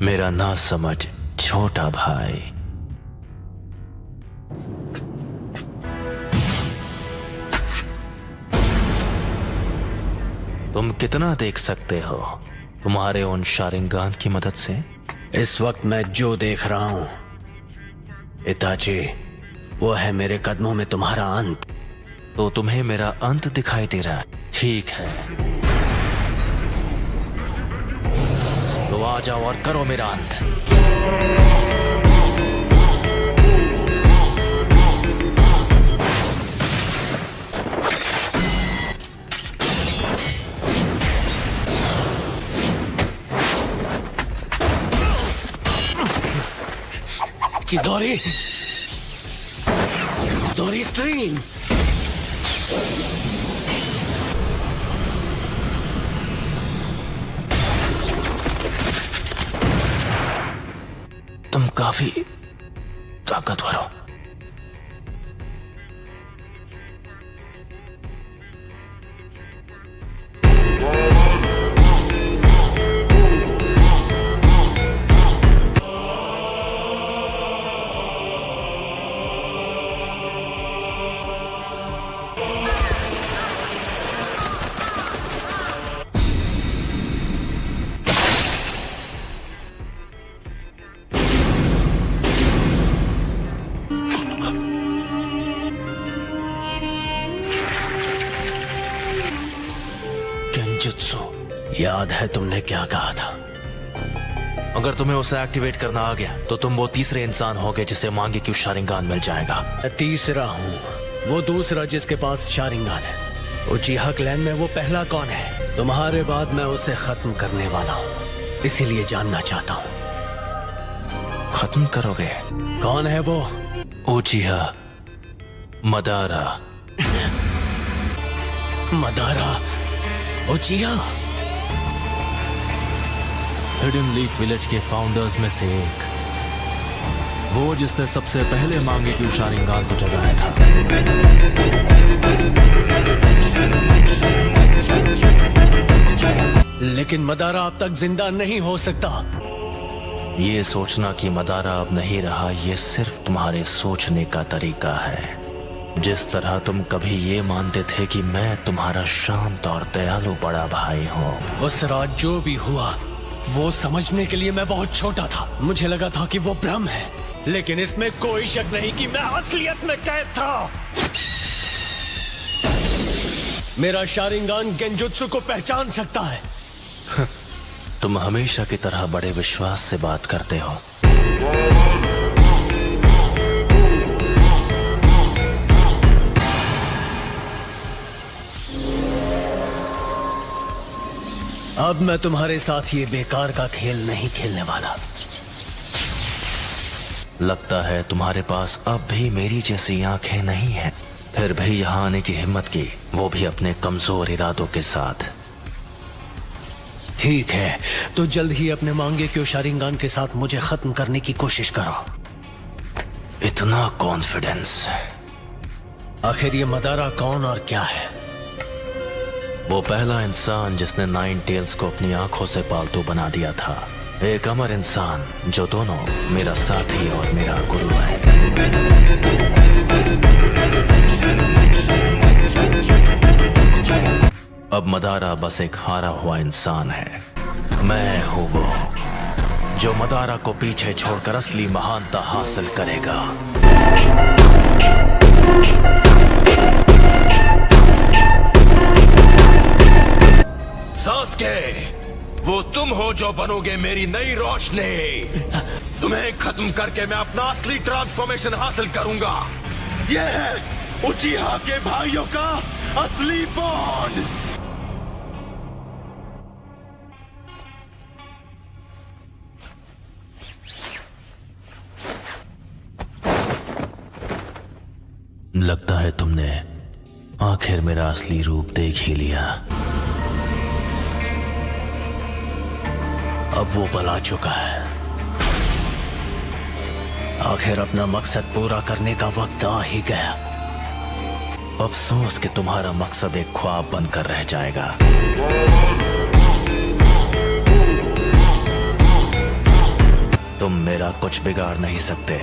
मेरा ना समझ छोटा भाई। तुम कितना देख सकते हो तुम्हारे उन शारिंगान की मदद से? इस वक्त मैं जो देख रहा हूं इताची, वो है मेरे कदमों में तुम्हारा अंत। तो तुम्हें मेरा अंत दिखाई दे रहा है? ठीक है, तो आ जाओ और करो मेरा अंत। चिदोरी, दोरी स्ट्रीम। तुम काफी ताकतवर हो। गेंजुत्सु। याद है तुमने क्या कहा था? अगर तुम्हें उसे एक्टिवेट करना आ गया तो तुम वो तीसरे इंसान होगे जिसे मांगे क्यों शारिंगान मिल जाएगा। मैं तीसरा हूँ, वो दूसरा जिसके पास शारिंगान है। उचिहा क्लैन में वो पहला कौन है? तुम्हारे बाद मैं उसे खत्म करने वाला हूँ, इसीलिए जानना चाहता हूँ। खत्म करोगे? कौन है वो? उचिहा Madara. Madara उचिहा? Hidden leaf village के फाउंडर्स में से एक, वो जिसने सबसे पहले मांगे क्यों शारिंगान को जगाया था। लेकिन मदारा अब तक जिंदा नहीं हो सकता। ये सोचना कि मदारा अब नहीं रहा, ये सिर्फ तुम्हारे सोचने का तरीका है। जिस तरह तुम कभी ये मानते थे कि मैं तुम्हारा शांत और दयालु बड़ा भाई हूँ। उस रात जो भी हुआ वो समझने के लिए मैं बहुत छोटा था। मुझे लगा था कि वो भ्रम है, लेकिन इसमें कोई शक नहीं कि मैं असलियत में कैद था। मेरा शारिंगान गेंजुत्सु को पहचान सकता है। तुम हमेशा की तरह बड़े विश्वास से बात करते हो। अब मैं तुम्हारे साथ ये बेकार का खेल नहीं खेलने वाला। लगता है तुम्हारे पास अब भी मेरी जैसी आंखें नहीं हैं। फिर भी यहाँ आने की हिम्मत की, वो भी अपने कमजोर इरादों के साथ। ठीक है, तो जल्द ही अपने मांगे क्यों शारिंगान के साथ मुझे खत्म करने की कोशिश करो। इतना कॉन्फिडेंस? आखिर ये मदारा कौन और क्या है? वो पहला इंसान जिसने नाइन टेल्स को अपनी आंखों से पालतू बना दिया था। एक अमर इंसान जो दोनों मेरा साथी और मेरा गुरु है। अब मदारा बस एक हारा हुआ इंसान है। मैं हूं वो जो मदारा को पीछे छोड़कर असली महानता हासिल करेगा। सास्के, वो तुम हो जो बनोगे मेरी नई रोशनी। तुम्हें खत्म करके मैं अपना असली ट्रांसफॉर्मेशन हासिल करूंगा। यह है उचिहा के भाइयों का असली बॉन्ड। लगता है तुमने आखिर मेरा असली रूप देख ही लिया। अब वो पला चुका है। आखिर अपना मकसद पूरा करने का वक्त आ ही गया। अफसोस कि तुम्हारा मकसद एक ख्वाब बनकर रह जाएगा। तुम मेरा कुछ बिगाड़ नहीं सकते।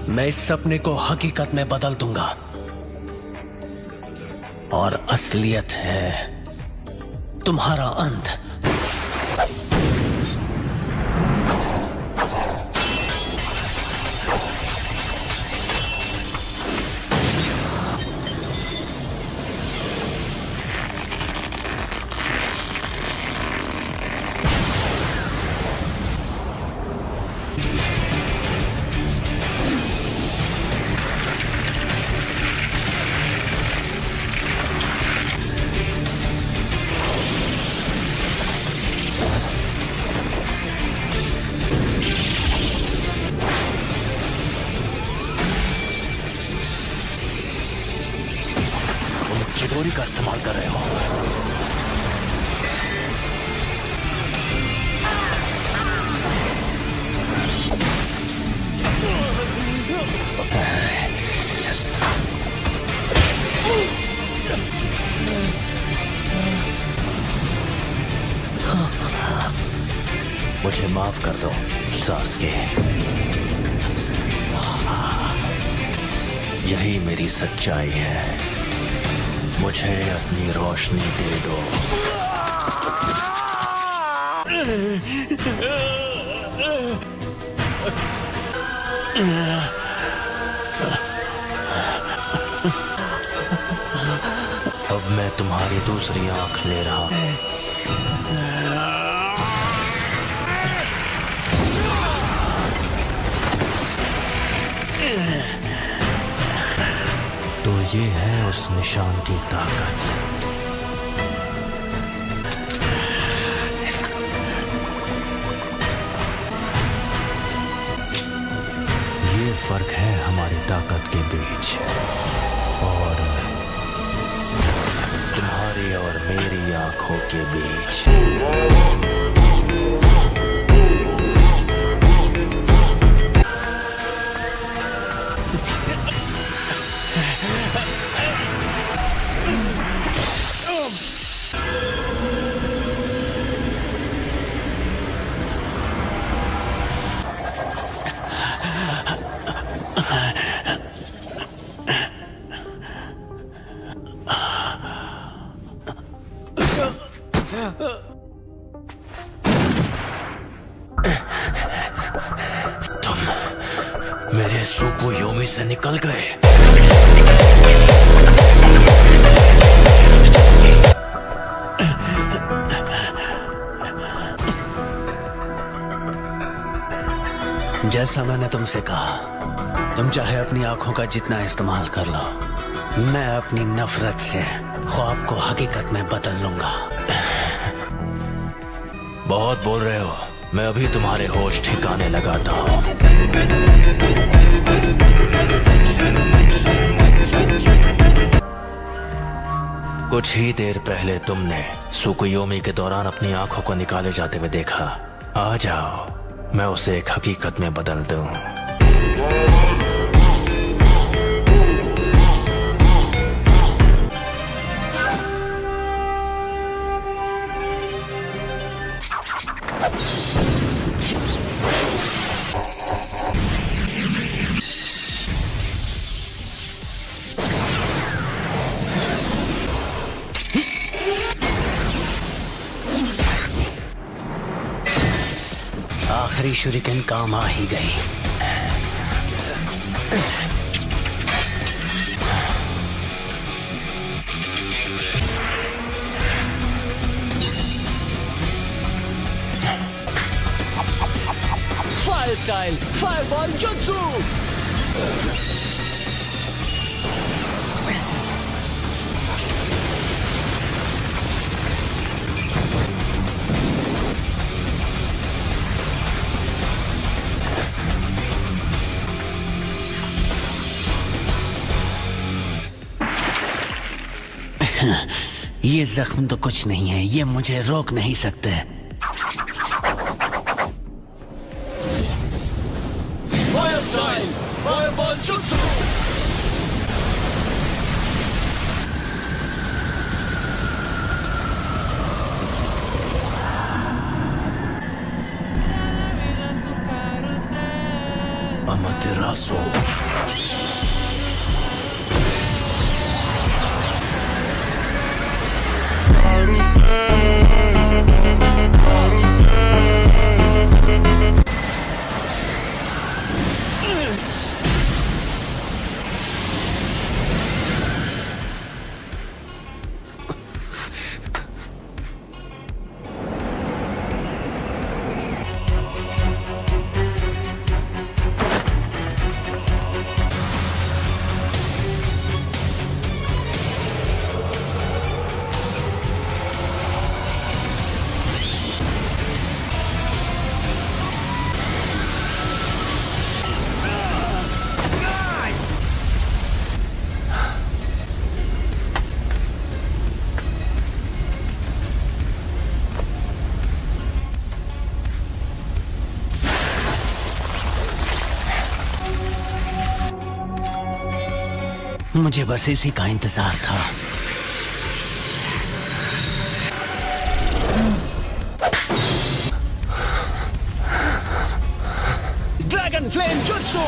मैं इस सपने को हकीकत में बदल दूंगा और असलियत है तुम्हारा अंत। चिडोरी का इस्तेमाल कर रहे हो। मुझे माफ कर दो सास्के। यही मेरी सच्चाई है। मुझे अपनी रोशनी दे दो। अब मैं तुम्हारी दूसरी आंख ले रहा हूं। तो ये है उस निशान की ताकत। ये फर्क है हमारी ताकत के बीच और तुम्हारी और मेरी आंखों के बीच। तुम मेरे सुकुयोमी से निकल गए। जैसा मैंने तुमसे कहा, तुम चाहे अपनी आंखों का जितना इस्तेमाल कर लो, मैं अपनी नफरत से ख्वाब को हकीकत में बदल लूंगा। बहुत बोल रहे हो। मैं अभी तुम्हारे होश ठिकाने लगाता हूँ। कुछ ही देर पहले तुमने सुकुयोमी के दौरान अपनी आंखों को निकाले जाते हुए देखा। आ जाओ, मैं उसे एक हकीकत में बदल दूं। आखिरी शुरिकन काम आ ही गई। Fire style, fireball jutsu. ये जख्म तो कुछ नहीं है, ये मुझे रोक नहीं सकते। Fire style, fireball jutsu. Amaterasu. मुझे बस इसी का इंतजार था। Dragon flame jutsu.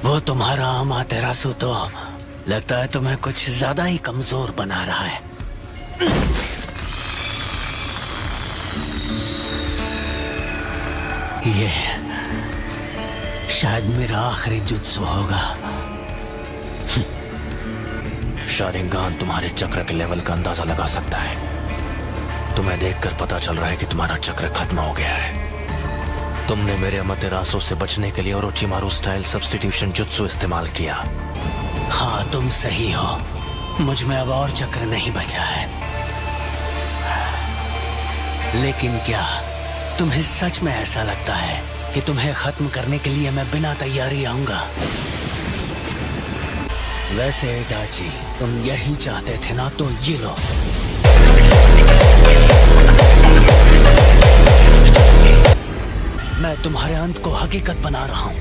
वो तुम्हारा अमातेरासु तो लगता है तुम्हें कुछ ज्यादा ही कमजोर बना रहा है। ये शायद मेरा आखिरी जुत्सु होगा। शारिंगान तुम्हारे चक्र के लेवल का अंदाजा लगा सकता है। तुम्हें देखकर पता चल रहा है कि तुम्हारा चक्र खत्म हो गया है। तुमने मेरे अमातेरासु से बचने के लिए ओरोचिमारू स्टाइल सब्स्टिट्यूशन जुत्सु इस्तेमाल किया। हाँ, तुम सही हो। मुझ में अब और चक्र नहीं बचा है। लेकिन क्या तुम्हें सच में ऐसा लगता है कि तुम्हें खत्म करने के लिए मैं बिना तैयारी आऊंगा? वैसे इटाची, तुम यही चाहते थे ना, तो ये लो। मैं तुम्हारे अंत को हकीकत बना रहा हूं।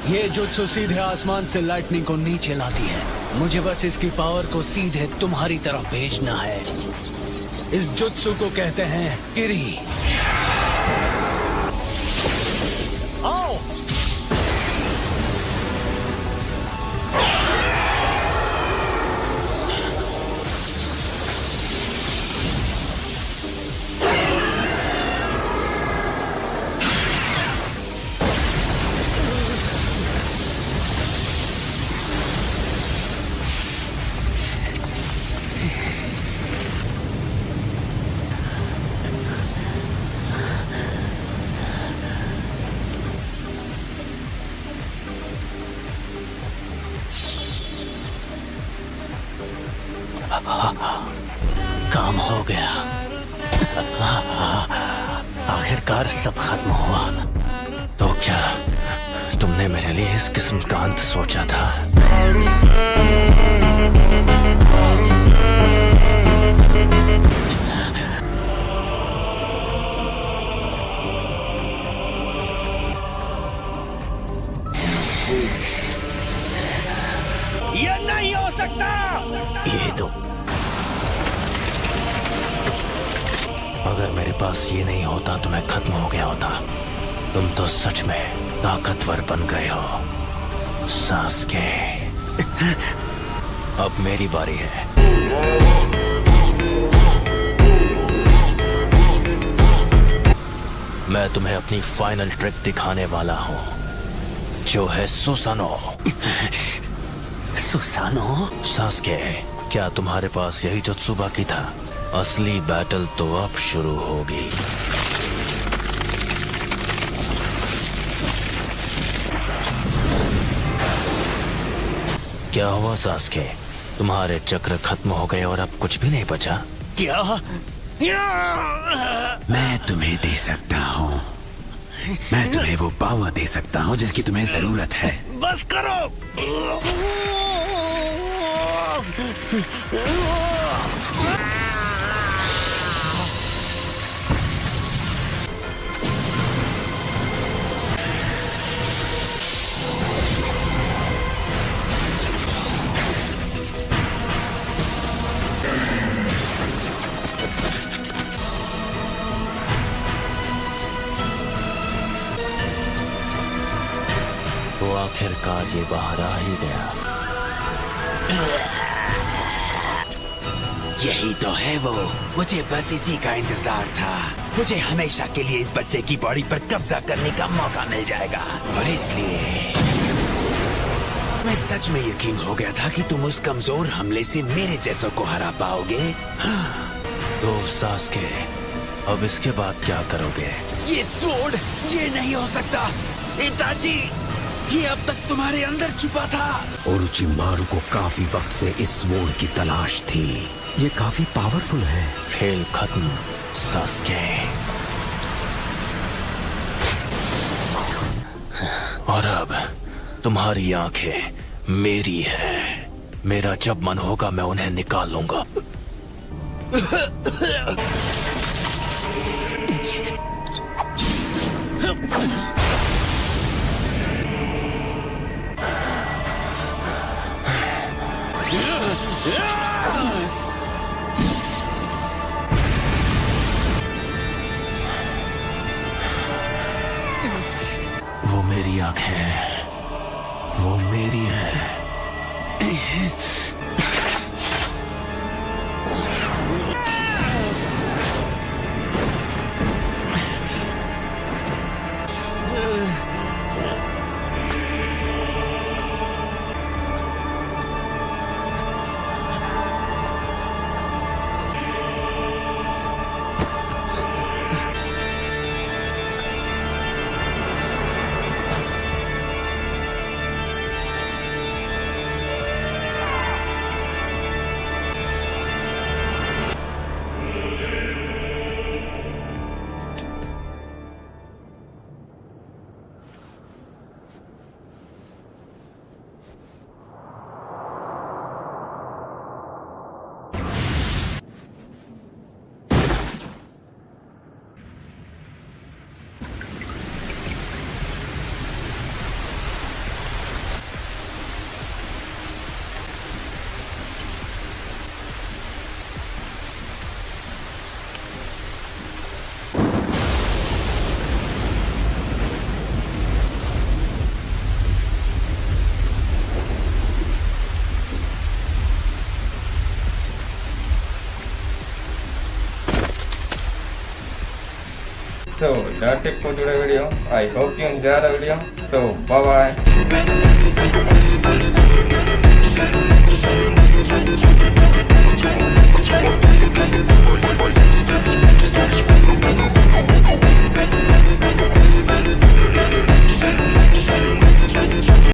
ये जुत्सु सीधे आसमान से लाइटनिंग को नीचे लाती है। मुझे बस इसकी पावर को सीधे तुम्हारी तरफ भेजना है। इस जुत्सु को कहते हैं किरी। आओ। काम हो गया। आखिरकार सब खत्म हुआ। तो क्या तुमने मेरे लिए इस किस्म का अंत सोचा था? ये नहीं हो सकता। ये तो अगर मेरे पास ये नहीं होता तो मैं खत्म हो गया होता। तुम तो सच में ताकतवर बन गए हो सास्के। अब मेरी बारी है। मैं तुम्हें अपनी फाइनल ट्रिक दिखाने वाला हूँ, जो है सुसानो। सुसानो? सास्के, क्या तुम्हारे पास यही जुत्सु बाकी था? असली बैटल तो अब शुरू होगी। क्या हुआ सास्के? तुम्हारे चक्र खत्म हो गए और अब कुछ भी नहीं बचा? क्या? मैं तुम्हें दे सकता हूँ मैं तुम्हें वो पावर दे सकता हूँ जिसकी तुम्हें जरूरत है। बस करो। तो आखिरकार ये बाहर आ ही गया। यही तो है वो। मुझे बस इसी का इंतजार था। मुझे हमेशा के लिए इस बच्चे की बॉडी पर कब्जा करने का मौका मिल जाएगा, और इसलिए मैं सच में यकीन हो गया था कि तुम उस कमजोर हमले से मेरे जैसों को हरा पाओगे। तो सास्के, अब इसके बाद क्या करोगे? ये स्वॉर्ड, ये नहीं हो सकता। इताची, ये अब तक तुम्हारे अंदर छुपा था। ओरोचिमारू को काफी वक्त से इस स्वॉर्ड की तलाश थी। ये काफी पावरफुल है। खेल खत्म सास्के। और अब तुम्हारी आंखें मेरी हैं। मेरा जब मन होगा मैं उन्हें निकाल लूंगा। वो मेरी आंखें, वो मेरी है। So that's it for today's video. I hope you enjoyed the video. So bye bye.